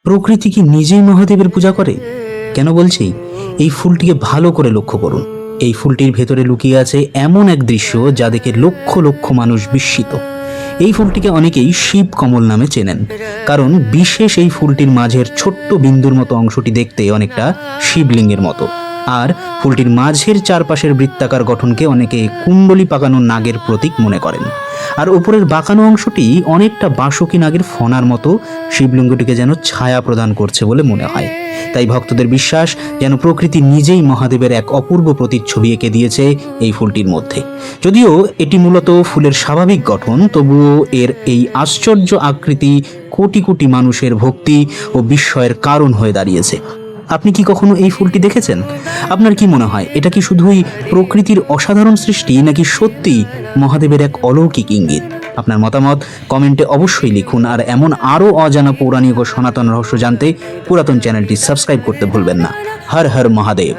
প্রকৃতি কি নিজেই মহাদেবের পূজা করে? কেন বলছি? এই ফুলটিকে ভালো করে লক্ষ্য করুন। এই ফুলটির ভেতরে লুকিয়ে আছে এমন এক দৃশ্য যা দেখে লক্ষ লক্ষ মানুষ বিস্মিত। এই ফুলটিকে অনেকেই শিব কমল নামে চেনেন, কারণ বিশেষ এই ফুলটির মাঝের ছোট্ট বিন্দুর মতো অংশটি দেখতে অনেকটা শিবলিঙ্গের মতো। আর ফুলটির মাঝের চারপাশের বৃত্তাকার গঠনকে অনেকে কুণ্ডলী পাকানো নাগের প্রতীক মনে করেন। আর উপরের বাঁকানো অংশটি অনেকটা বাসুকী নাগের ফণার মতো শিবলিঙ্গটিকে যেন ছায়া প্রদান করছে বলে মনে হয়। তাই ভক্তদের বিশ্বাস যেন প্রকৃতি নিজেই মহাদেবের এক অপূর্ব প্রতিচ্ছবি এঁকে দিয়েছে এই ফুলটির মধ্যে। যদিও এটি মূলত ফুলের স্বাভাবিক গঠন, তবুও এর এই আশ্চর্য আকৃতি কোটি কোটি মানুষের ভক্তি ও বিস্ময়ের কারণ হয়ে দাঁড়িয়েছে। আপনি কি কখনো এই ফুলটি দেখেছেন? আপনার কি মনে হয়, এটা কি শুধুই প্রকৃতির অসাধারণ সৃষ্টি, নাকি সত্যি মহাদেবের এক অলৌকিক ইঙ্গিত? আপনার মতামত কমেন্টে অবশ্যই লিখুন। আর এমন আরও অজানা পৌরাণিক ও সনাতন রহস্য জানতে পুরাতন চ্যানেলটি সাবস্ক্রাইব করতে ভুলবেন না। হর হর মহাদেব।